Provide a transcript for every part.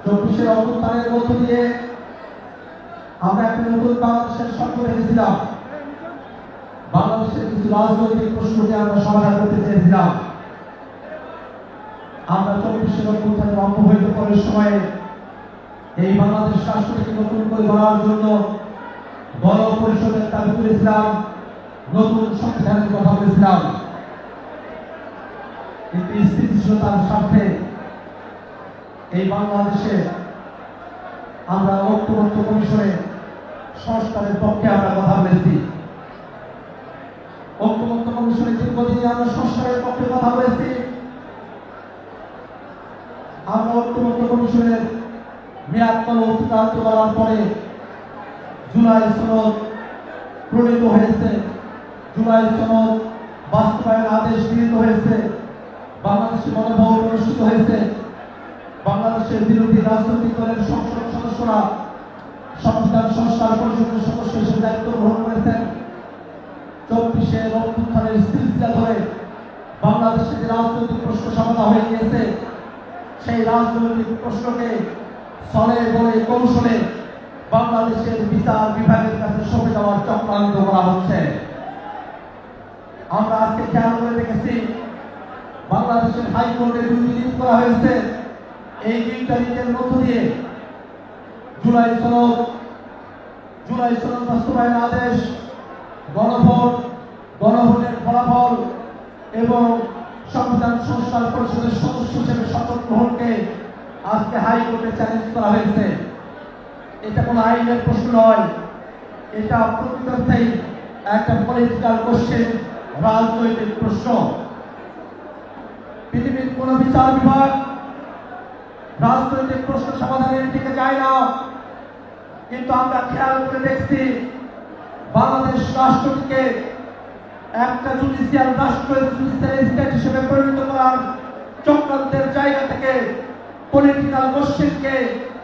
চব্বিশের অভ্যুত্থানের মধ্য দিয়ে আমরা একটা নতুন বাংলাদেশের স্বপ্ন রেখেছিলাম। বাংলাদেশের কিছু রাজনৈতিক প্রশ্নকে আমরা সমাধান করতে চেয়েছিলাম। আমরা চব্বিশের অভ্যুত্থানের অব্যবহিত করার সময়ে এই বাংলাদেশ রাষ্ট্রটিকে নতুন করে গড়ার জন্য গণপরিষদের দাবি করেছিলাম, নতুন সংবিধানের কথা বলেছিলাম। কিন্তু স্থিতিশীলতার স্বার্থে এই বাংলাদেশে আমরা ঐক্যবদ্ধ কমিশনে সংস্কারের পক্ষে আমরা কথা বলেছি। ঐক্যবদ্ধ কমিশনে দীর্ঘদিন আমরা সংস্কারের পক্ষে কথা বলেছি। আমরা ঐক্যবদ্ধ কমিশনের মেয়াদকাল অতিক্রান্ত করার পরে জুলাই সনদ প্রণীত হয়েছে, জুলাই সনদ বাস্তবায়নের আদেশ গৃহীত হয়েছে, বাংলাদেশে গণভোট অনুষ্ঠিত হয়েছে। বাংলাদেশের বিরোধী রাজনৈতিক দলের সংসদ সদস্যরা সংবিধান সংস্কার পরিষদের সদস্য হিসেবে দায়িত্ব গ্রহণ করেছেন। চব্বিশের অভ্যুত্থানের সিলসিলা ধরে বাংলাদেশে যে রাজনৈতিক প্রশ্ন সমাধান হয়ে গিয়েছে, সেই রাজনৈতিক প্রশ্নকে ছলে বলে কৌশলে বাংলাদেশের বিচার বিভাগের কাছে সঁপে দেওয়ার চক্রান্ত করা হচ্ছে। আমরা আজকে খেয়াল করে দেখেছি, বাংলাদেশের হাইকোর্টে দুটি রিট করা হয়েছে। এই দুইটা রিটের মধ্য দিয়ে জুলাই সনদ বাস্তবায়নের আদেশ, গণভোটের ফলাফল এবং সংবিধান সংস্কার পরিষদের সদস্য হিসেবে শপথ গ্রহণকে আজকে হাইকোর্টে চ্যালেঞ্জ করা হয়েছে। এটা কোনো আইনের প্রশ্ন নয়, এটা প্রকৃতই একটা পলিটিক্যাল কোশ্চেন, রাজনৈতিক প্রশ্ন। পৃথিবীর কোন বিচার বিভাগ রাজনৈতিক প্রশ্ন সমাধানের দিকে যায় না, কিন্তু আমরা খেয়াল করে দেখছি বাংলাদেশ রাষ্ট্রটিকে একটা জুডিশিয়াল রাষ্ট্র, জুডিশিয়াল স্টেট হিসেবে পরিণত করার চক্রান্তের জায়গা থেকে পলিটিক্যাল কোশ্চেনকে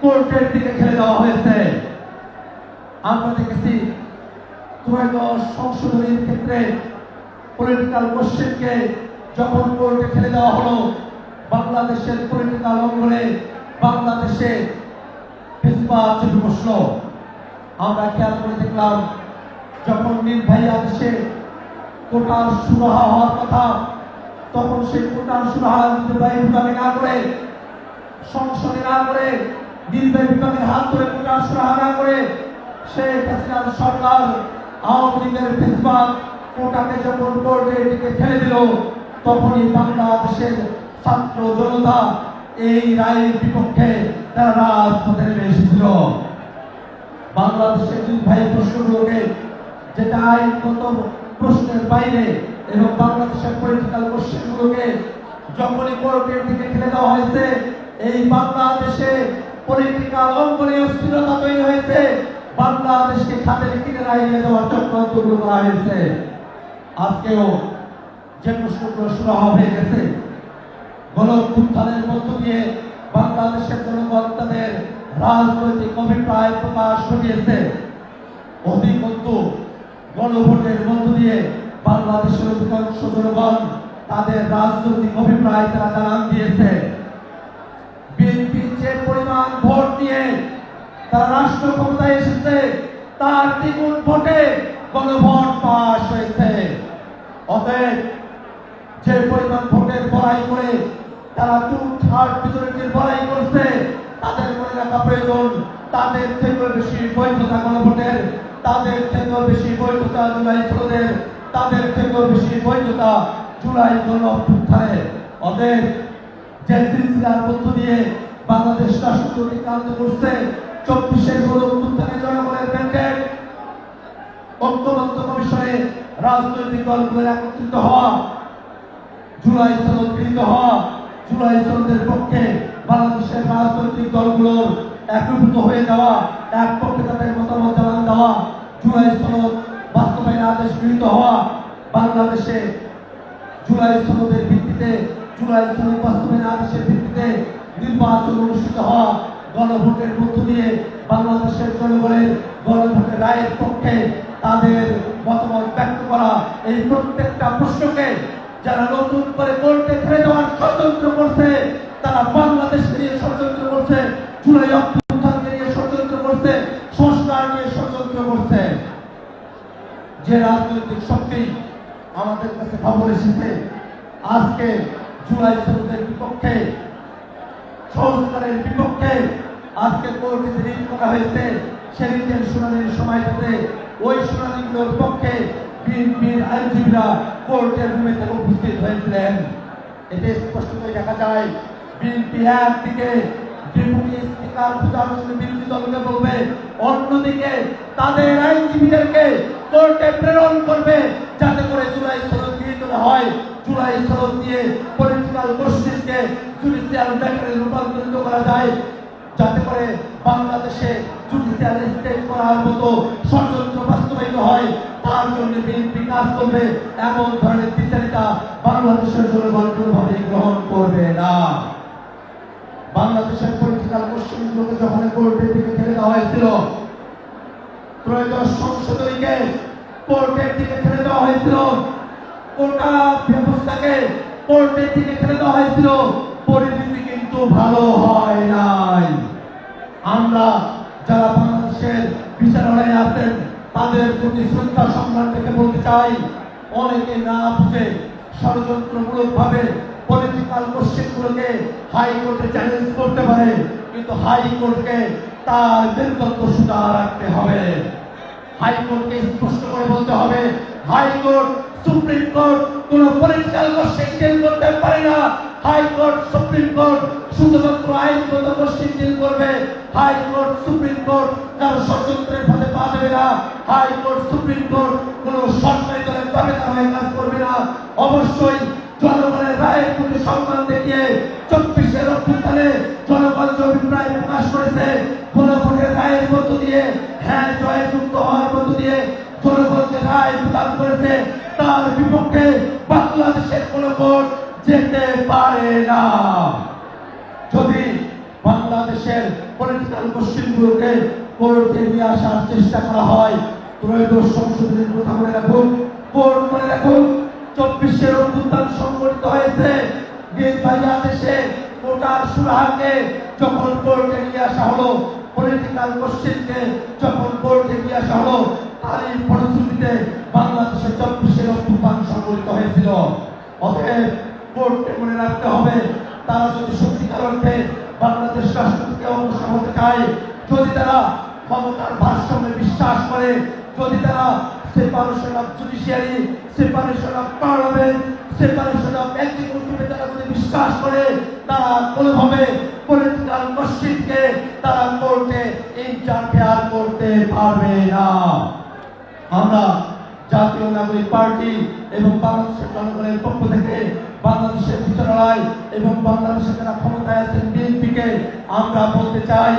কোর্টের দিকে ঠেলে দেওয়া হয়েছে। আমরা দেখেছি ত্রয়োদশ সংশোধনীর ক্ষেত্রে পলিটিক্যাল কোশ্চেনকে যখন কোর্টে ঠেলে দেওয়া হলো, বাংলাদেশের পলিটিক্যাল অঙ্গনে বাংলাদেশে ফেসিবাদ চেপে বসলো। আমরা খেয়াল করে দেখলাম, যখন নির্বাহী আদেশে কোটার সুরাহা হওয়ার কথা, তখন সেই কোটার সুরাহা নির্বাহী বিভাগে না করে, সংসদে না করে, নির্বাহী বিভাগের হাত ধরে কোটার সুরাহা না করে শেখ হাসিনার সরকার আওয়ামী লীগের ফেসিবাদ কোটাকে যখন কোর্টের দিকে ঠেলে দিল, তখনই বাংলাদেশের ছাত্র জনতা এই রায়ের বিপক্ষে তারা রাজপথে নেমে এসেছিল। বাংলাদেশের নির্বাহী প্রশ্নগুলোকে, যেটা আইনগত প্রশ্নের বাইরে এবং বাংলাদেশের পলিটিক্যাল কোশ্চেনগুলোকে যখনই কোর্টের দিকে ঠেলে দেওয়া হয়েছে, এই বাংলাদেশে পলিটিক্যাল অঙ্গনে অস্থিরতা তৈরি হয়েছে। বাংলাদেশকে খাদের কিনারায় নিয়ে যাওয়ার চক্রান্তগুলো করা হয়েছে। আজকেও যে প্রশ্নগুলো শুরু হয়ে গেছে, গণঅভ্যুত্থানের মধ্য দিয়ে বাংলাদেশের জনগণ তাদের রাজনৈতিক অভিপ্রায় প্রকাশ ঘটিয়েছে। অধিকন্তু গণভোটের মধ্য দিয়ে বাংলাদেশের অধিকাংশ জনগণ তাদের রাজনৈতিক অভিপ্রায় তারা জানান দিয়েছে। বিএনপি যে পরিমাণ ভোট দিয়ে তারা রাষ্ট্র ক্ষমতায় এসেছে, তার দ্বিগুণ ভোটে গণভোট পাস হয়েছে। অতএব যে পরিমাণ ভোটের বড়াই করে তারা 2/3 মেজরিটির বড়াই করছে, তাদের মনে রাখা প্রয়োজন, তাদের থেকেও বেশি বৈধতা গণভোটের, তাদের থেকেও বেশি বৈধতা জুলাই সনদের, তাদের থেকেও বেশি বৈধতা জুলাই গণঅভ্যুত্থানের। অতএব যে সিলসিলার মধ্য দিয়ে বাংলাদেশ রাষ্ট্র অতিক্রান্ত করছে, 24-এর গণঅভ্যুত্থানে জনগণের ম্যান্ডেট, ঐক্যবদ্ধ কমিশনে রাজনৈতিক দলগুলোর একত্রিত হওয়া, জুলাই সনদ গৃহীত হওয়া, জুলাই সনদের পক্ষে বাংলাদেশের রাজনৈতিক দলগুলোর একীভূত হয়ে যাওয়া, এক পক্ষে তাদের মতামত জানান দেওয়া, জুলাই সনদ বাস্তবায়নের আদেশ গৃহীত হওয়া, বাংলাদেশে জুলাই সনদের ভিত্তিতে, জুলাই সনদ বাস্তবায়নের আদেশের ভিত্তিতে নির্বাচন অনুষ্ঠিত হওয়া, গণভোটের মধ্য দিয়ে বাংলাদেশের জনগণের গণভোটের রায়ের পক্ষে তাদের মতামত ব্যক্ত করা, এই প্রত্যেকটা প্রশ্নকে যারা নতুন করে কোর্টে ঠেলে দেওয়ার ষড়যন্ত্র করছে, তারা বাংলাদেশ নিয়ে ষড়যন্ত্র করছে। রাজনৈতিক শক্তি আমাদের কাছে খবর এসেছে আজকে জুলাই সনদের বিপক্ষে সংস্কারের বিপক্ষে আজকে কোর্টে যে রিট করা হয়েছে সেই রিটের শুনানির সময়টাতে ওই শুনানিগুলোর পক্ষে বিএনপির আইনজীবীরা কোর্টের রুমে থেকে উপস্থিত হয়েছিলেন। এতে স্পষ্ট করে দেখা যায় বিএনপি একদিকে ডেপুটি স্পিকার খোঁজার জন্য বিরোধী দলকে বলবে, অন্যদিকে তাদের আইনজীবীদেরকে কোর্টে প্রেরণ করবে যাতে করে জুলাই সনদ দিয়ে তোলা হয়, জুলাই সনদ দিয়ে পলিটিক্যাল গোষ্ঠীকে জুডিশিয়াল ম্যাটারে রূপান্তরিত করা যায়, যাতে করে বাংলাদেশে জুডিশিয়াল স্টেট করার মতো ষড়যন্ত্র বাস্তবায়িত হয়। তার জন্য বিএনপি কাজ করবে। এমন ধরনের বিচারিতা বাংলাদেশের জনগণ কোনোভাবে গ্রহণ করবে না। বাংলাদেশের পলিটিক্যাল কোশ্চেনগুলোকে যখন কোর্টের দিকে ঠেলে দেওয়া হয়েছিল, ত্রয়োদশ সংশোধনীকে কোর্টের দিকে ঠেলে দেওয়া হয়েছিল, কোটা ব্যবস্থাকে কোর্টের দিকে ঠেলে দেওয়া হয়েছিল, পরিস্থিতি কিন্তু ভালো হয় নাই। আমরা যারা বাংলাদেশের বিচারালয়ে আছেন তাদের প্রতি শ্রদ্ধা সম্মান রেখে বলতে চাই, অনেকে না বুঝে ষড়যন্ত্রমূলক ভাবে পলিটিক্যাল কোশ্চেনগুলোকে হাইকোর্টে চ্যালেঞ্জ করতে পারে, কিন্তু হাইকোর্টকে তার মেরুদণ্ড সোজা রাখতে হবে। হাইকোর্টকে স্পষ্ট করে বলতে হবে, হাইকোর্ট সুপ্রিম কোর্ট কোন পলিটিক্যাল কোশ্চেন ডিল করতে পারে না। হাইকোর্ট সুপ্রিম কোর্ট শুধুমাত্র আইনগত কোশ্চেন ডিল করবে। হাইকোর্ট সুপ্রিম কোর্ট কারো ষড়যন্ত্রের ফাঁদে পা দেবে না। হাইকোর্ট সুপ্রিম কোর্ট কোন সরকারি দলের দাবিদার হয়ে কাজ করবে না। অবশ্যই জনগণের রায়ের প্রতি সম্মান দেখিয়ে 24-এর অভ্যুত্থানে জনগণ যে অভিপ্রায় প্রকাশ করেছে, গণভোটের রায়ের মধ্য দিয়ে, হ্যাঁ জয়যুক্ত হওয়ার মধ্য দিয়ে জনগণ যে রায় প্রদান করেছে তার বিপক্ষে বাংলাদেশের কোন কোর্ট যেতে পারে না। যদি বাংলাদেশের পলিটিক্যাল কোশ্চেনগুলোকে কোর্টে নিয়ে আসার চেষ্টা করা হয়, ত্রয়োদশ সংশোধনীর কথা মনে রাখুন, কোর্ট মনে রাখুন, 24-এর অভ্যুত্থান সংগঠিত হয়েছে নির্বাহী আদেশে কোটার সুরাহাকে যখন কোর্টে নিয়ে আসা হলো, পলিটিক্যাল কোশ্চেনকে যখন কোর্টে নিয়ে আসা হলো, তারই ফলশ্রুতিতে বাংলাদেশে 24-এর অভ্যুত্থান সংগঠিত হয়েছিল। অতএব কোর্টকে মনে রাখতে হবে, তারা যদি সত্যিকার অর্থে বাংলাদেশ রাষ্ট্রকে অগ্রসর হতে চায়, যদি তারা ক্ষমতার ভারসাম্যে বিশ্বাস করে, যদি তারা separation of judiciary, separation of parliament, separation of এক্সিকিউটিভে তারা যদি বিশ্বাস করে, তারা কোনোভাবে পলিটিক্যাল কোশ্চেনকে তারা কোর্টে ইন্টারফেয়ার করতে পারবে না। আমরা জাতীয় নাগরিক পার্টি এবং বাংলাদেশের জনগণের পক্ষ থেকে বাংলাদেশের বিচারালয় এবং বাংলাদেশের যারা ক্ষমতায় আছেন বিএনপিকে আমরা বলতে চাই,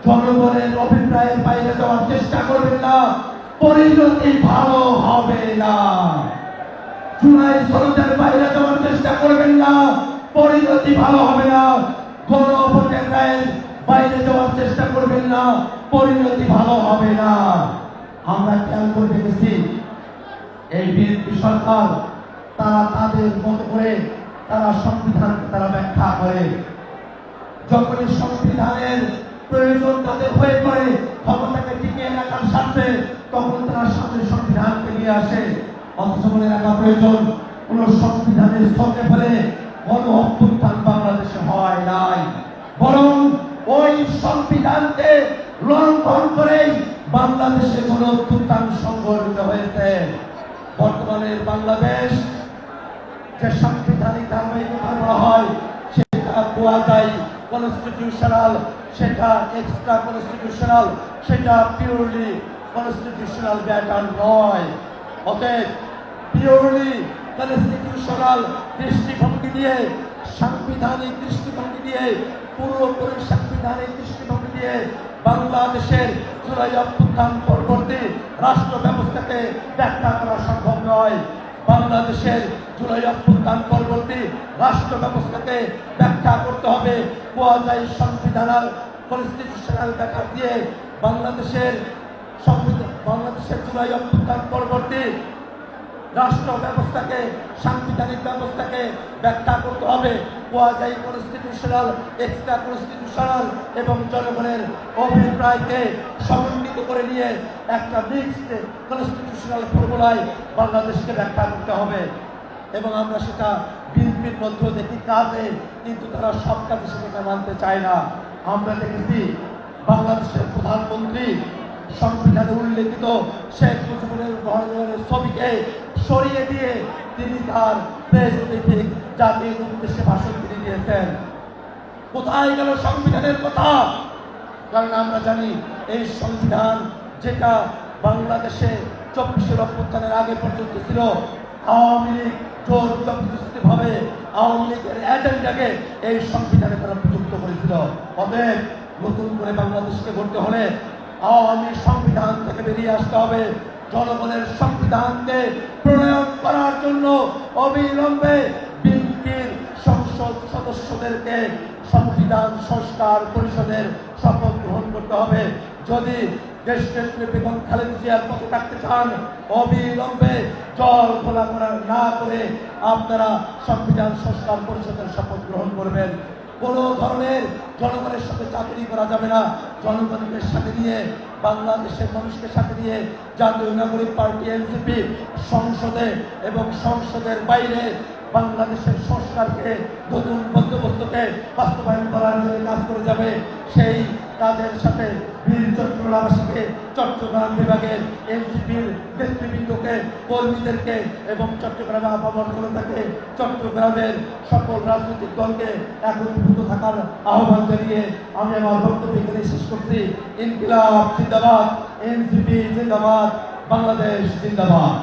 জনগণের অভিপ্রায়ের বাইরে যাওয়ার চেষ্টা করবেন না, পরিণতি ভালো হবে না। জুলাই সনদের বাইরে যাওয়ার চেষ্টা করবেন না, পরিণতি ভালো হবে না। গণভোটের রায়ের বাইরে যাওয়ার চেষ্টা করবেন না, পরিণতি ভালো হবে না। আমরা খেয়াল করে দেখেছি এই বিএনপি সরকার তারা তাদের মতো করে তারা সংবিধানকে তারা ব্যাখ্যা করে। যখনই সংবিধানের প্রয়োজন তাদের হয়ে পড়ে ক্ষমতাকে টিকিয়ে রাখার স্বার্থে, তখন তারা সামনে সংবিধানকে নিয়ে আসে। অথচ মনে রাখা প্রয়োজন, কোন সংবিধানের ছকে ফেলে গণ অভ্যুত্থান বাংলাদেশে হয় নাই, বরং ওই সংবিধানকে লঙ্ঘন করেই বাংলাদেশে গণ অভ্যুত্থান সংঘটিত হয়েছে। বর্তমানে বাংলাদেশ যে সাংবিধানিক ধারাবাহিকতা বলা হয়, সেটা কোয়াজাই কনস্টিটিউশনাল, সেটা এক্সট্রা কনস্টিটিউশনাল, সেটা পিওরলি কনস্টিটিউশনাল ব্যাটার নয়। অতএব পিওরলি কনস্টিটিউশনাল দৃষ্টিভঙ্গি দিয়ে, সাংবিধানিক দৃষ্টিভঙ্গি দিয়ে, পুরোপুরি সাংবিধানিক দৃষ্টিভঙ্গি দিয়ে বাংলাদেশের জুলাই অভ্যুত্থান পরবর্তী রাষ্ট্র ব্যবস্থাকে ব্যাখ্যা করা সম্ভব নয়। বাংলাদেশের জুলাই অভ্যুত্থান পরবর্তী রাষ্ট্র ব্যবস্থাকে ব্যাখ্যা করতে হবে কোয়াজাই সংবিধানাল কনস্টিটিউশনাল ব্যাখ্যা দিয়ে। বাংলাদেশের জুলাই অভ্যুত্থান পরবর্তী রাষ্ট্র ব্যবস্থাকে, সাংবিধানিক ব্যবস্থাকে ব্যাখ্যা করতে হবে কোয়াজাই কনস্টিটিউশনাল, এক্সট্রা কনস্টিটিউশনাল এবং জনগণের অভিপ্রায়কে সমন্বিত করে নিয়ে একটা মিক্সড কনস্টিটিউশনাল ফর্মুলায় বাংলাদেশকে ব্যাখ্যা করতে হবে। এবং আমরা সেটা বিএনপির মধ্যে দেখি কাজে, কিন্তু তারা সব কাজে সেটাকে মানতে চায় না। আমরা দেখেছি বাংলাদেশের প্রধানমন্ত্রী সংবিধানে উল্লেখিত শেখ মুজিবুর রহমানের ছবিকে সরিয়ে দিয়ে তিনি তার প্রেস ব্রিফিং জাতির উদ্দেশ্যে ভাষণ তিনি দিয়েছেন। কোথায় গেল সংবিধানের কথা? কারণ আমরা জানি এই সংবিধান যেটা বাংলাদেশে 24 অভ্যুত্থানের আগে পর্যন্ত ছিল, আওয়ামী লীগ জোর জবরদস্তি ভাবে আওয়ামী লীগের এজেন্ডাকে এই সংবিধানে তারা প্রযুক্ত করেছিল। অতএব নতুন করে বাংলাদেশকে গড়তে হলে আওয়ামী সংবিধান থেকে বেরিয়ে আসতে হবে। জনগণের সংবিধানকে প্রণয়ন করার জন্য অবিলম্বে বিএনপির সংসদ সদস্যদেরকে সংবিধান সংস্কার পরিষদের শপথ গ্রহণ করতে হবে। যদি দেশনেত্রী বেগম খালেদা জিয়ার পথে থাকতে চান, অবিলম্বে জল খোলা করা না করে আপনারা সংবিধান সংস্কার পরিষদের শপথ গ্রহণ করবেন। কোনো ধরনের জনগণের সাথে চাকরি করা যাবে না। জনগণের সাথে নিয়ে, বাংলাদেশের মানুষকে সাথে নিয়ে জাতীয় নাগরিক পার্টি এনসিপি সংসদে এবং সংসদের বাইরে বাংলাদেশের সংস্কারকে, নতুন বন্দোবস্তকে বাস্তবায়ন করার জন্য কাজ করে যাবে। সেই কাজের সাথে বীর চট্টগ্রামবাসীকে, চট্টগ্রাম বিভাগের এনসিপির নেতৃবৃন্দকে, কর্মীদেরকে এবং চট্টগ্রামে আপামর জনতাকে, চট্টগ্রামের সকল রাজনৈতিক দলকে একত্রিত থাকার আহ্বান জানিয়ে আমি আমার বক্তব্য এখানে শেষ করছি। ইনকিলাব জিন্দাবাদ, এনসিপি জিন্দাবাদ, বাংলাদেশ জিন্দাবাদ।